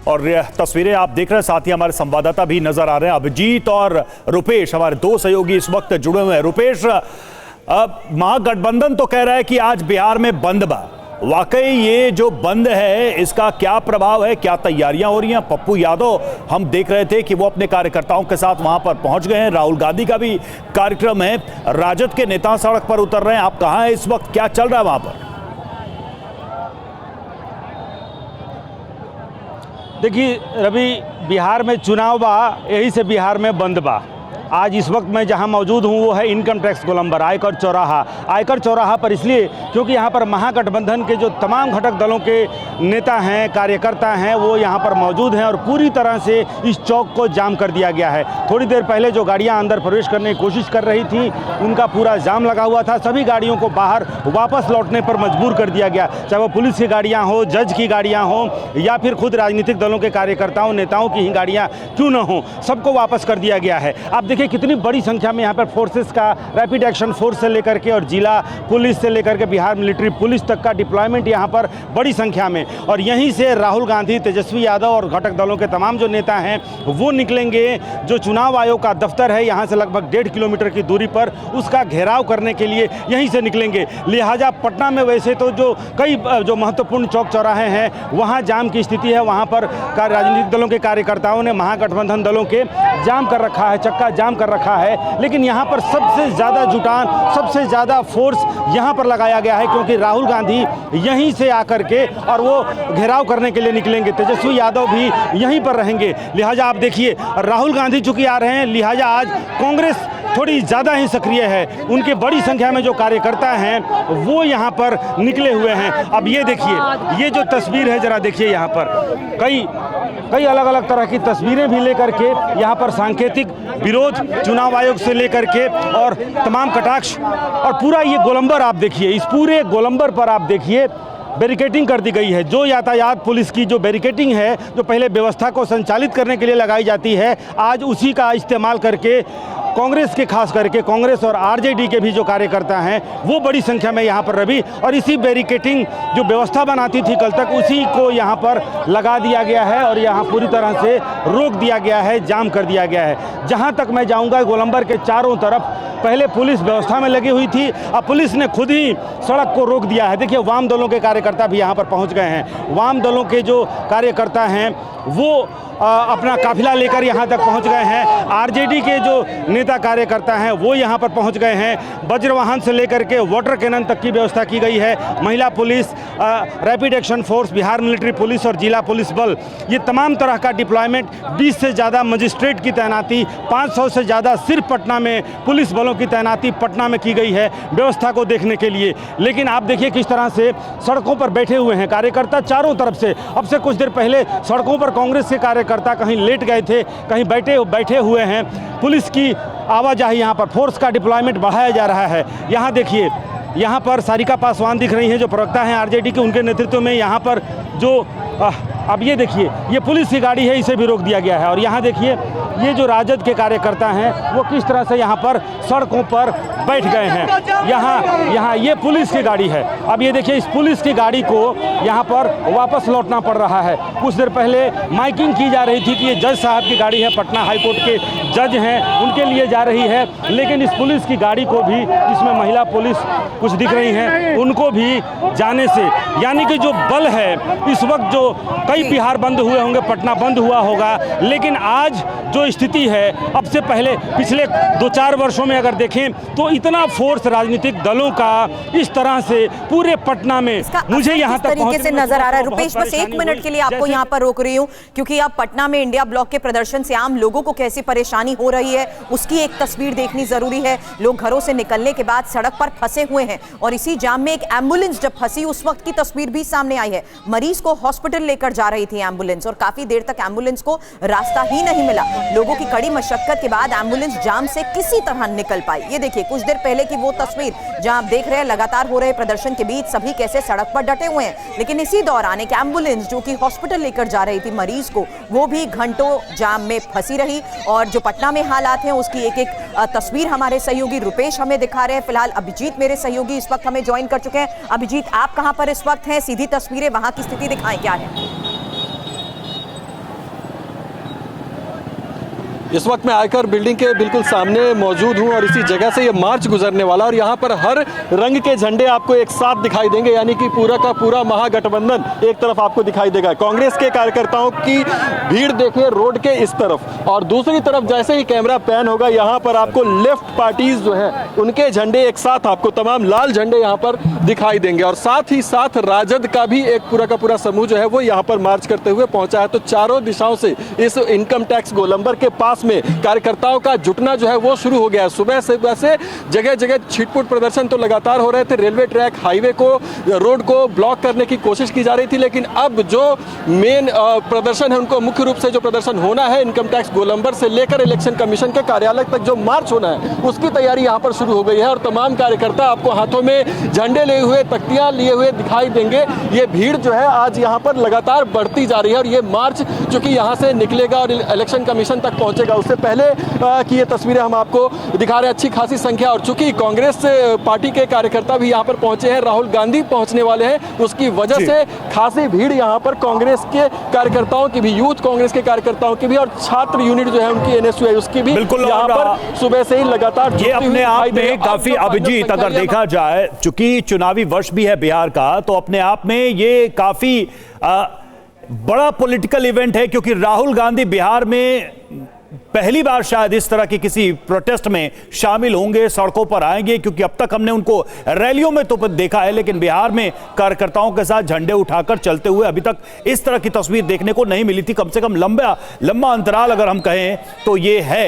और तस्वीरें आप देख रहे हैं, साथ ही हमारे संवाददाता भी नजर आ रहे हैं। अभिजीत और रुपेश हमारे दो सहयोगी इस वक्त जुड़े हुए हैं। रुपेश, महागठबंधन तो कह रहा है कि आज बिहार में बंद बा, वाकई ये जो बंद है इसका क्या प्रभाव है, क्या तैयारियां हो रही हैं? पप्पू यादव हम देख रहे थे कि वो अपने कार्यकर्ताओं के साथ वहां पर पहुंच गए हैं। राहुल गांधी का भी कार्यक्रम है, राजद के नेता सड़क पर उतर रहे हैं। आप कहां हैं इस वक्त, क्या चल रहा है वहां पर? देखिए रवि, बिहार में चुनाव बा, यही से बिहार में बंद बा। आज इस वक्त मैं जहां मौजूद हूं वो है इनकम टैक्स गोलंबर, आयकर चौराहा। आयकर चौराहा पर इसलिए क्योंकि यहां पर महागठबंधन के जो तमाम घटक दलों के नेता हैं, कार्यकर्ता हैं, वो यहां पर मौजूद हैं और पूरी तरह से इस चौक को जाम कर दिया गया है। थोड़ी देर पहले जो गाड़ियां अंदर प्रवेश करने की कोशिश कर रही थी उनका पूरा जाम लगा हुआ था। सभी गाड़ियों को बाहर वापस लौटने पर मजबूर कर दिया गया, चाहे वो पुलिस की गाड़ियाँ हों, जज की गाड़ियाँ हों या फिर खुद राजनीतिक दलों के कार्यकर्ताओं नेताओं की ही गाड़ियाँ क्यों न हों, सबको वापस कर दिया गया है। आप देखिए कितनी बड़ी संख्या में यहाँ पर फोर्सेस का, रैपिड एक्शन फोर्स से लेकर के और जिला पुलिस से लेकर के बिहार मिलिट्री पुलिस तक का डिप्लॉयमेंट यहाँ पर बड़ी संख्या में। और यहीं से राहुल गांधी, तेजस्वी यादव और घटक दलों के तमाम जो नेता हैं वो निकलेंगे। जो चुनाव आयोग का दफ्तर है यहाँ से लगभग 1.5 किलोमीटर की दूरी पर, उसका घेराव करने के लिए यहीं से निकलेंगे। लिहाजा पटना में वैसे तो जो कई जो महत्वपूर्ण चौक चौराहे हैं वहाँ जाम की स्थिति है, वहाँ पर राजनीतिक दलों के कार्यकर्ताओं ने महागठबंधन दलों के जाम कर रखा है, चक्का जाम कर रखा है। लेकिन यहाँ पर सबसे ज़्यादा जुटान, सबसे ज़्यादा फोर्स यहाँ पर लगाया गया है क्योंकि राहुल गांधी यहीं से आकर के और वो घेराव करने के लिए निकलेंगे। तेजस्वी यादव भी यहीं पर रहेंगे। लिहाजा आप देखिए राहुल गांधी चूंकि आ रहे हैं, लिहाजा आज कांग्रेस थोड़ी ज़्यादा ही सक्रिय है। उनके बड़ी संख्या में जो कार्यकर्ता हैं वो यहाँ पर निकले हुए हैं। अब ये देखिए, ये जो तस्वीर है जरा देखिए, यहाँ पर कई अलग अलग तरह की तस्वीरें भी लेकर के यहाँ पर सांकेतिक विरोध चुनाव आयोग से लेकर के और तमाम कटाक्ष और पूरा ये गोलंबर आप देखिए, इस पूरे गोलंबर पर आप देखिए बैरिकेडिंग कर दी गई है। जो यातायात पुलिस की जो बैरिकेडिंग है, जो पहले व्यवस्था को संचालित करने के लिए लगाई जाती है, आज उसी का इस्तेमाल करके कांग्रेस के, खास करके कांग्रेस और आरजेडी के भी जो कार्यकर्ता हैं वो बड़ी संख्या में यहाँ पर रवि, और इसी बैरिकेडिंग जो व्यवस्था बनाती थी कल तक, उसी को यहाँ पर लगा दिया गया है और यहाँ पूरी तरह से रोक दिया गया है, जाम कर दिया गया है। जहाँ तक मैं जाऊँगा गोलंबर के चारों तरफ पहले पुलिस व्यवस्था में लगी हुई थी, अब पुलिस ने खुद ही सड़क को रोक दिया है। देखिए वाम दलों के कार्यकर्ता भी यहाँ पर पहुँच गए हैं। वाम दलों के जो कार्यकर्ता हैं वो अपना काफिला लेकर यहाँ तक पहुँच गए हैं। आरजेडी के जो नेता कार्यकर्ता हैं वो यहाँ पर पहुँच गए हैं। वज्रवाहन से लेकर के वाटर कैनन तक की व्यवस्था की गई है। महिला police, rapid action force, Bihar military police और जिला पुलिस बल, ये तमाम तरह का डिप्लॉयमेंट, 20 से ज़्यादा मजिस्ट्रेट की तैनाती, 500 से ज़्यादा सिर्फ पटना में पुलिस बलों की तैनाती पटना में की गई है व्यवस्था को देखने के लिए। लेकिन आप देखिए किस तरह से सड़कों पर बैठे हुए हैं कार्यकर्ता चारों तरफ से। अब से कुछ देर पहले सड़कों पर कांग्रेस के कार्यकर्ता कहीं लेट गए थे, कहीं बैठे हुए हैं। पुलिस की आवाजाही, यहाँ पर फोर्स का डिप्लॉयमेंट बढ़ाया जा रहा है। यहाँ देखिए, यहाँ पर सारिका पासवान दिख रही हैं जो प्रवक्ता हैं आरजेडी के, उनके नेतृत्व में यहाँ पर जो अब ये देखिए, ये पुलिस की गाड़ी है, इसे भी रोक दिया गया है। और यहाँ देखिए ये जो राजद के कार्यकर्ता हैं वो किस तरह से यहाँ पर सड़कों पर बैठ गए हैं। यहाँ ये पुलिस की गाड़ी है। अब ये देखिए, इस पुलिस की गाड़ी को यहाँ पर वापस लौटना पड़ रहा है। कुछ देर पहले माइकिंग की जा रही थी कि ये जज साहब की गाड़ी है, पटना हाईकोर्ट के जज हैं, उनके लिए जा रही है। लेकिन इस पुलिस की गाड़ी को भी, इसमें महिला पुलिस कुछ दिख रही हैं, उनको भी जाने से, यानी कि जो बल है इस वक्त, जो कई बिहार बंद हुए होंगे, पटना बंद हुआ होगा, लेकिन आज जो स्थिति है, अब से पहले पिछले 2-4 वर्षों में अगर देखें तो इतना फोर्स राजनीतिक दलों का इस तरह से पूरे पटना में मुझे यहाँ तक तरीके से नजर आ रहा है। रुपेश, बस 1 मिनट के लिए आपको यहाँ पर रोक रही हूँ क्योंकि अब पटना में इंडिया ब्लॉक के प्रदर्शन से आम लोगों को कैसी परेशानी हो रही है उसकी एक तस्वीर देखनी जरूरी है। लोग घरों से निकलने के बाद सड़क पर फंसे हुए हैं और इसी जाम में एक एम्बुलेंस जब फंसी उस वक्त की तस्वीर भी सामने आई है। मरीज को हॉस्पिटल लेकर जा रही थी एम्बुलेंस और काफी देर तक एम्बुलेंस को रास्ता ही नहीं मिला। लोगों की कड़ी मशक्कत के बाद एम्बुलेंस जाम से किसी तरह निकल पाई। ये देखिए कुछ देर पहले की वो तस्वीर जहां आप देख रहे हैं लगातार हो रहे प्रदर्शन के बीच सभी कैसे सड़क पर डटे हुए हैं, लेकिन इसी दौरान एक एम्बुलेंस जो कि हॉस्पिटल लेकर जा रही थी मरीज को, वो भी घंटों जाम में फंसी रही। और जो पटना में हालात हैं उसकी एक एक तस्वीर हमारे सहयोगी रुपेश हमें दिखा रहे हैं। फिलहाल अभिजीत मेरे सहयोगी इस वक्त हमें ज्वाइन कर चुके हैं। अभिजीत, आप कहां पर इस वक्त हैं? सीधी तस्वीरें वहां की स्थिति दिखाएं, क्या है? इस वक्त मैं आयकर बिल्डिंग के बिल्कुल सामने मौजूद हूं और इसी जगह से ये मार्च गुजरने वाला, और यहाँ पर हर रंग के झंडे आपको एक साथ दिखाई देंगे, यानी कि पूरा का पूरा महागठबंधन एक तरफ आपको दिखाई देगा। कांग्रेस के कार्यकर्ताओं की भीड़ देखिए रोड के इस तरफ, और दूसरी तरफ जैसे ही कैमरा पैन होगा यहाँ पर आपको लेफ्ट पार्टीज जो है उनके झंडे एक साथ, आपको तमाम लाल झंडे यहाँ पर दिखाई देंगे। और साथ ही साथ राजद का भी एक पूरा का पूरा समूह जो है वो यहाँ पर मार्च करते हुए पहुंचा है। तो चारों दिशाओं से इस इनकम टैक्स गोलंबर के पास में कार्यकर्ताओं का जुटना जो है वो शुरू हो गया है। सुबह से जगह जगह छिटपुट प्रदर्शन तो लगातार हो रहे थे, रेलवे ट्रैक, हाईवे को, रोड को ब्लॉक करने की कोशिश की जा रही थी, लेकिन अब जो मेन प्रदर्शन है उनको मुख्य रूप से जो प्रदर्शन होना है इनकम टैक्स गोलंबर से लेकर इलेक्शन कमीशन के कार्यालय तक जो मार्च होना है उसकी तैयारी यहाँ पर शुरू हो गई है। और तमाम कार्यकर्ता आपको हाथों में झंडे लिए हुए, तख्तियां लिए हुए दिखाई देंगे। ये भीड़ जो है आज यहाँ पर लगातार बढ़ती जा रही है, और ये मार्च जो कि यहाँ से निकलेगा और इलेक्शन कमीशन तक पहुंचेगा, उससे पहले की ये तस्वीरें हम आपको दिखा रहे हैं। अच्छी खासी संख्या, और चूंकि कांग्रेस पार्टी के कार्यकर्ता भी यहाँ पर पहुंचे हैं, राहुल गांधी पहुंचने वाले हैं, उसकी वजह से खासी भीड़ यहाँ पर कांग्रेस के कार्यकर्ताओं की भी, यूथ कांग्रेस के कार्यकर्ताओं की भी, और छात्र यूनिट जो है उनकी NSU है उसकी भी यहाँ पर सुबह से ही लगातार ये अपने आप में काफी, अभिजीत अगर देखा जाए चूंकि चुनावी वर्ष भी है बिहार का, तो अपने आप में ये काफी बड़ा पॉलिटिकल इवेंट है, क्योंकि राहुल गांधी बिहार में पहली बार शायद इस तरह की किसी प्रोटेस्ट में शामिल होंगे, सड़कों पर आएंगे, क्योंकि अब तक हमने उनको रैलियों में तो देखा है, लेकिन बिहार में कार्यकर्ताओं के साथ झंडे उठाकर चलते हुए अभी तक इस तरह की तस्वीर देखने को नहीं मिली थी। कम से कम लंबा अंतराल अगर हम कहें तो ये है।